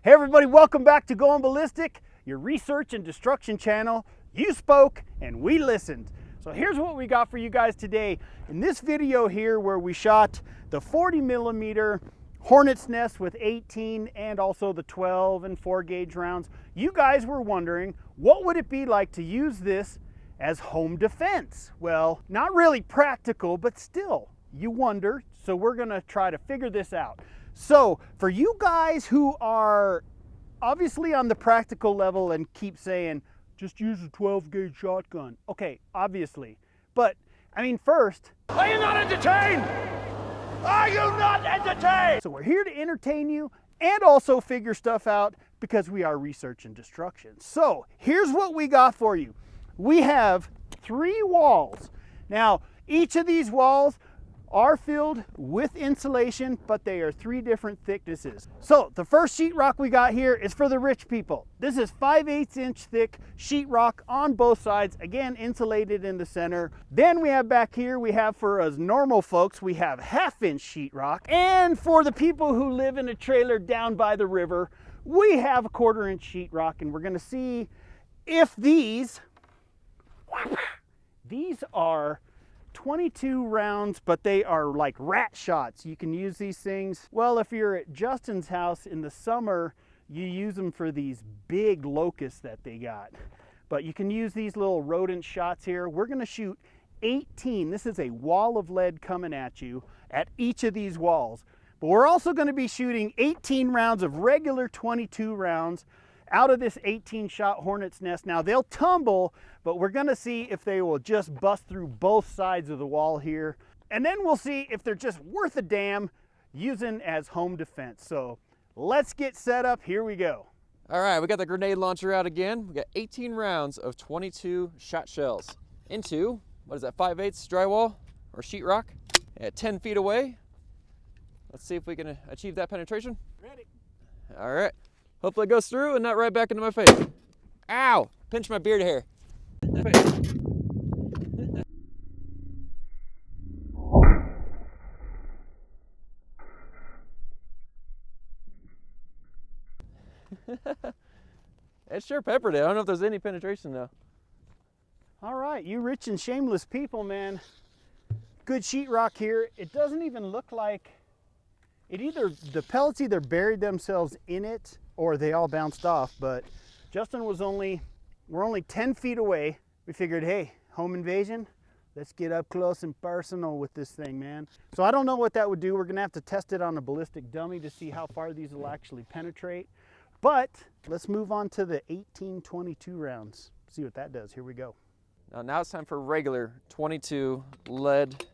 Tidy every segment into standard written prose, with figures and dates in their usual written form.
Hey everybody, welcome back to Going Ballistic, your research and destruction channel. You spoke and we listened. So here's what we got for you guys today. In this video here where we shot the 40mm Hornets nest with 18 and also the 12 and 4 gauge rounds, you guys were wondering what would it be like to use this as home defense? Well, not really practical, but still, you wonder. So we're gonna try to figure this out. So for you guys who are obviously on the practical level and keep saying, just use a 12 gauge shotgun. Okay, obviously. But I mean, first, are you not entertained? Are you not entertained? So we're here to entertain you and also figure stuff out because we are research and destruction. So here's what we got for you. We have 3 walls. Now, each of these walls are filled with insulation, but they are 3 different thicknesses. So the first sheetrock we got here is for the rich people. This is 5/8 inch thick sheetrock on both sides, again insulated in the center. Then we have back here, we have for us normal folks, we have 1/2 inch sheetrock. And for the people who live in a trailer down by the river, we have a 1/4 inch sheetrock, and we're gonna see if these are 22 rounds, but they are like rat shots. You can use these things, well, if you're at Justin's house in the summer, you use them for these big locusts that they got. But you can use these little rodent shots here. We're gonna shoot 18. This is a wall of lead coming at you at each of these walls. But we're also gonna be shooting 18 rounds of regular 22 rounds out of this 18 shot Hornets nest. Now they'll tumble, but we're gonna see if they will just bust through both sides of the wall here. And then we'll see if they're just worth a damn using as home defense. So let's get set up, here we go. All right, we got the grenade launcher out again. We got 18 rounds of 22 shot shells into, what is that, 5/8 drywall or sheetrock at 10 feet away. Let's see if we can achieve that penetration. Ready. All right. Hopefully it goes through and not right back into my face. Ow! Pinch my beard hair. It sure peppered it. I don't know if there's any penetration though. All right, you rich and shameless people, man. Good sheetrock here. It doesn't even look like it either, the pellets either buried themselves in it or they all bounced off, but Justin was we're only 10 feet away. We figured, hey, home invasion, let's get up close and personal with this thing, man. So I don't know what that would do. We're gonna have to test it on a ballistic dummy to see how far these will actually penetrate. But let's move on to the 18-22 rounds. See what that does. Here we go. Now it's time for regular 22 lead,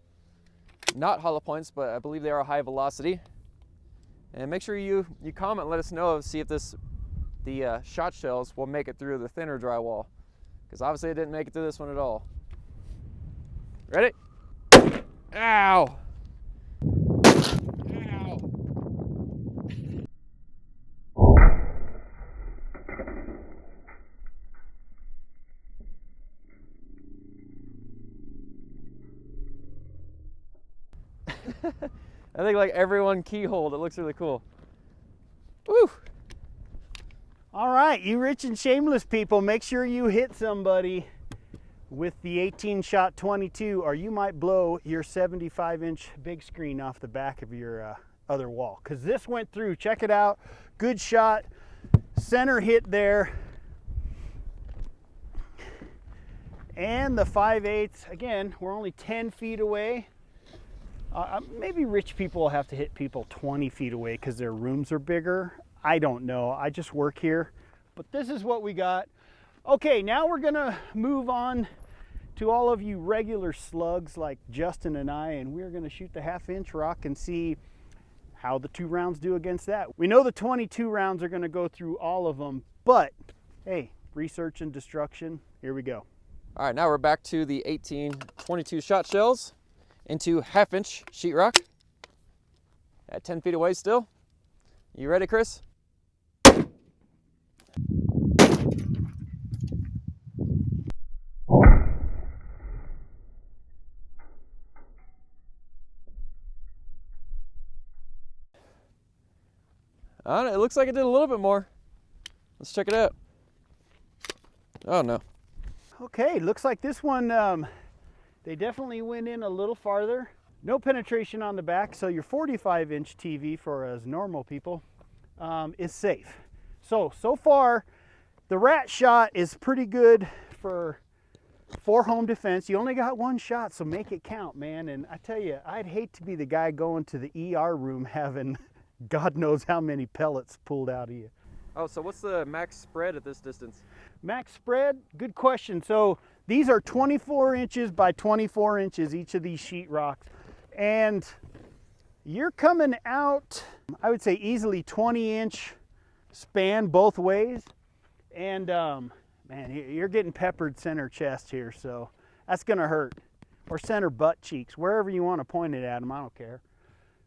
not hollow points, but I believe they are high velocity. And make sure you comment, let us know, see if the shot shells will make it through the thinner drywall, because obviously it didn't make it through this one at all. Ready? Ow! Ow! I think like everyone keyholed, it looks really cool. Woo! All right, you rich and shameless people, make sure you hit somebody with the 18 shot 22 or you might blow your 75 inch big screen off the back of your other wall, because this went through. Check it out. Good shot, center hit there. And the 5/8, again, we're only 10 feet away. Maybe rich people will have to hit people 20 feet away because their rooms are bigger. I don't know. I just work here. But this is what we got. Okay, now we're gonna move on to all of you regular slugs like Justin and I, and we're gonna shoot the 1/2 inch rock and see how the 2 rounds do against that. We know the 22 rounds are gonna go through all of them, but hey, research and destruction, here we go. All right, now we're back to the 18-22 shot shells into 1/2 inch sheetrock at 10 feet away still. You ready, Chris? I don't know, it looks like it did a little bit more. Let's check it out. Oh no. Okay, looks like this one, they definitely went in a little farther. No penetration on the back, so your 45-inch TV for us normal people is safe. So far, the rat shot is pretty good for home defense. You only got one shot, so make it count, man. And I tell you, I'd hate to be the guy going to the ER room having God knows how many pellets pulled out of you. Oh, so what's the max spread at this distance? Max spread, good question. So these are 24 inches by 24 inches, each of these sheetrocks. And you're coming out, I would say easily 20-inch span both ways. And man, you're getting peppered center chest here, so that's gonna hurt. Or center butt cheeks, wherever you want to point it at them, I don't care.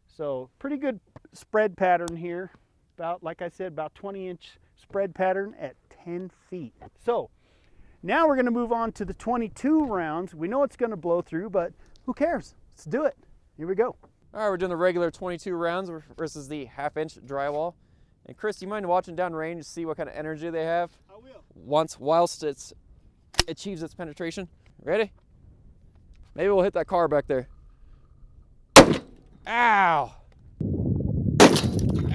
So pretty good spread pattern here. About, like I said, about 20-inch spread pattern at 10 feet. So now we're gonna move on to the 22 rounds. We know it's gonna blow through, but who cares? Let's do it. Here we go. All right, we're doing the regular 22 rounds versus the half-inch drywall. And Chris, you mind watching down range to see what kind of energy they have? I will. Whilst it achieves its penetration. Ready? Maybe we'll hit that car back there. Ow!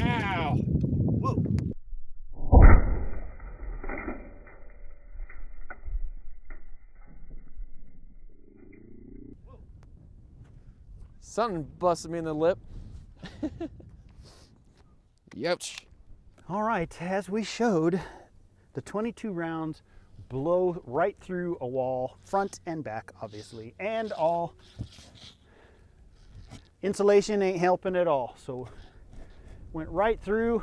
Ow! Whoa. Something busted me in the lip. Youch. All right, as we showed, the 22 rounds blow right through a wall, front and back, obviously, and all. Insulation ain't helping at all, so went right through.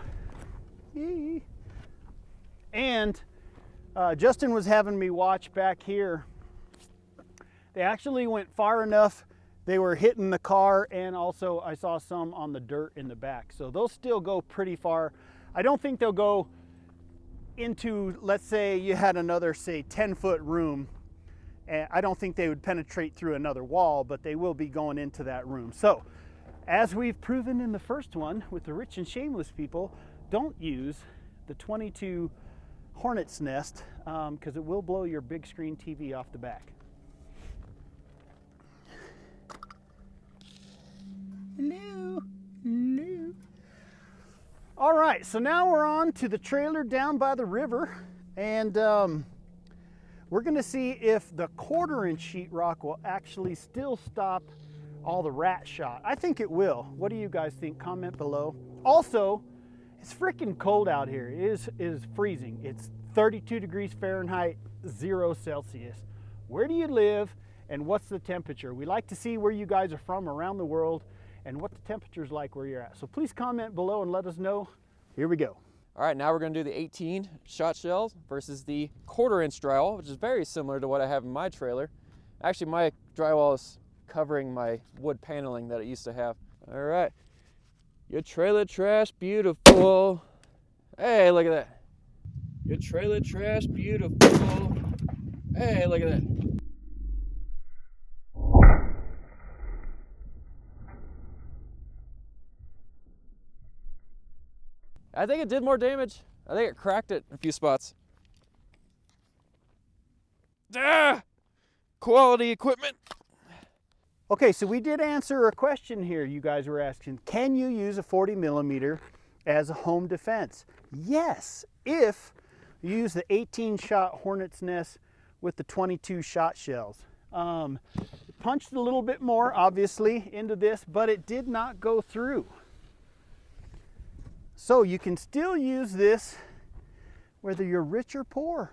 And Justin was having me watch back here. They actually went far enough. They were hitting the car, and also I saw some on the dirt in the back. So those still go pretty far. I don't think they'll go into, let's say you had another, say, 10-foot room. And I don't think they would penetrate through another wall, but they will be going into that room. So, as we've proven in the first one with the rich and shameless people, don't use the 22 Hornets nest because it will blow your big screen TV off the back. Hello, hello. All right, so now we're on to the trailer down by the river, and we're gonna see if the 1/4-inch sheetrock will actually still stop all the rat shot. I think it will. What do you guys think? Comment below. Also, it's freaking cold out here. It is freezing. It's 32 degrees Fahrenheit, 0 Celsius. Where do you live, and what's the temperature? We like to see where you guys are from around the world and what the temperature's like where you're at. So please comment below and let us know. Here we go. All right, now we're gonna do the 18 shot shells versus the 1/4-inch drywall, which is very similar to what I have in my trailer. Actually, my drywall is covering my wood paneling that it used to have. All right, your trailer trash beautiful. Hey, look at that. Your trailer trash beautiful. Hey, look at that. I think it did more damage. I think it cracked it in a few spots. Ah! Quality equipment. Okay, so we did answer a question here you guys were asking. Can you use a 40 millimeter as a home defense? Yes, if you use the 18 shot Hornets nest with the 22 shot shells. It punched a little bit more, obviously, into this, but it did not go through. So you can still use this whether you're rich or poor.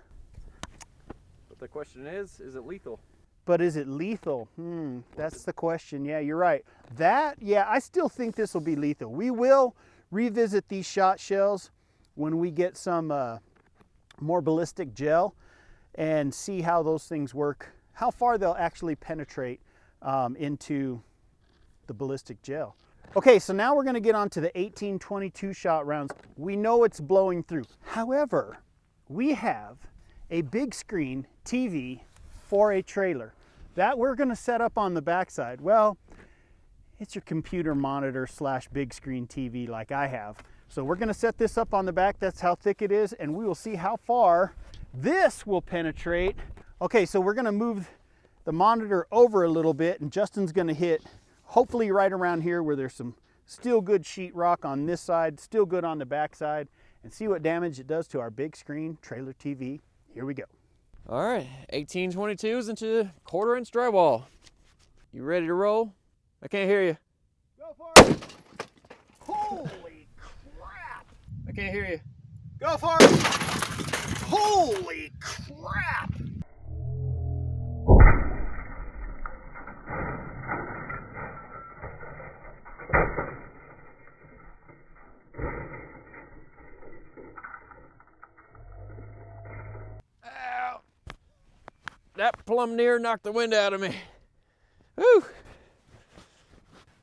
But the question is it lethal? But is it lethal? That's the question. Yeah, you're right. Yeah, I still think this will be lethal. We will revisit these shot shells when we get some more ballistic gel and see how those things work, how far they'll actually penetrate into the ballistic gel. Okay, so now we're gonna get on to the 18, 22 shot rounds. We know it's blowing through. However, we have a big screen TV for a trailer that we're gonna set up on the backside. Well, it's your computer monitor / big screen TV like I have. So we're gonna set this up on the back, that's how thick it is, and we will see how far this will penetrate. Okay, so we're gonna move the monitor over a little bit, and Justin's gonna hit hopefully right around here where there's some still good sheetrock on this side, still good on the back side, and see what damage it does to our big screen trailer TV. Here we go. All right, 1822s into 1/4 inch drywall. You ready to roll? I can't hear you. Go for it. Holy crap. I can't hear you. Go for it. Holy crap. Ow. That plumb near knocked the wind out of me. Whew.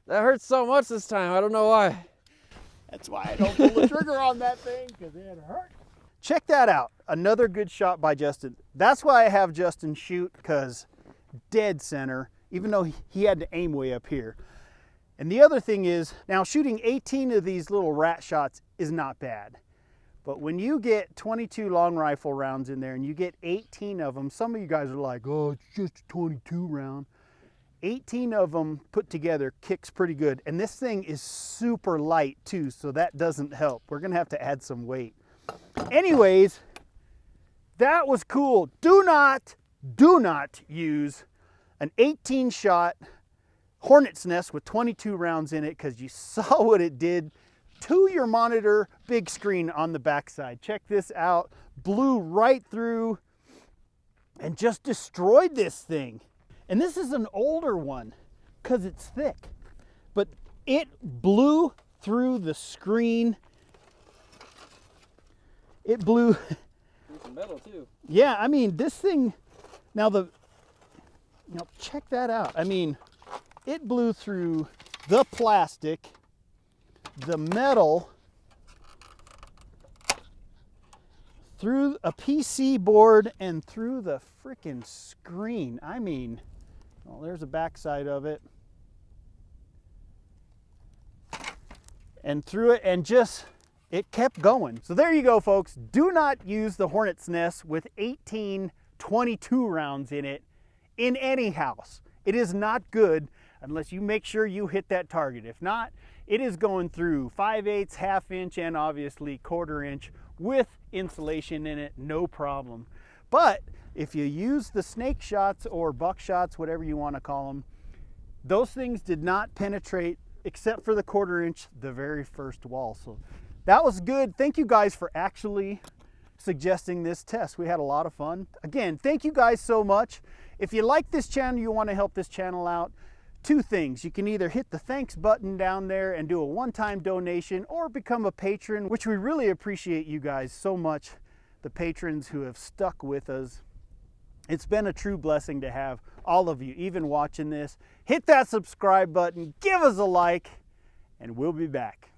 That hurts so much this time. I don't know why. That's why I don't pull the trigger on that thing, because it hurts. Check that out. Another good shot by Justin. That's why I have Justin shoot, because dead center, even though he had to aim way up here. And the other thing is, now shooting 18 of these little rat shots is not bad. But when you get 22 long rifle rounds in there and you get 18 of them, some of you guys are like, oh, it's just a 22 round. 18 of them put together kicks pretty good. And this thing is super light too, so that doesn't help. We're gonna have to add some weight. Anyways, that was cool. Do not use an 18 shot Hornet's nest with 22 rounds in it, because you saw what it did to your monitor big screen on the backside. Check this out. Blew right through and just destroyed this thing. And this is an older one because it's thick, but it blew through the screen. It blew Through some metal too. Yeah, I mean, this thing, now check that out. I mean, it blew through the plastic, the metal, through a PC board, and through the freaking screen. I mean, well, there's the backside of it. And through it, and just, it kept going. So there you go, folks. Do not use the Hornet's nest with 18 22 rounds in it in any house. It is not good unless you make sure you hit that target. If not, it is going through 5/8, 1/2 inch, and obviously 1/4 inch with insulation in it, no problem. But if you use the snake shots or buck shots, whatever you want to call them, those things did not penetrate except for the 1/4 inch, the very first wall. So that was good. Thank you guys for actually suggesting this test. We had a lot of fun. Again, thank you guys so much. If you like this channel, you want to help this channel out, two things. You can either hit the thanks button down there and do a one-time donation, or become a patron, which we really appreciate you guys so much, the patrons who have stuck with us. It's been a true blessing to have all of you even watching this. Hit that subscribe button, give us a like, and we'll be back.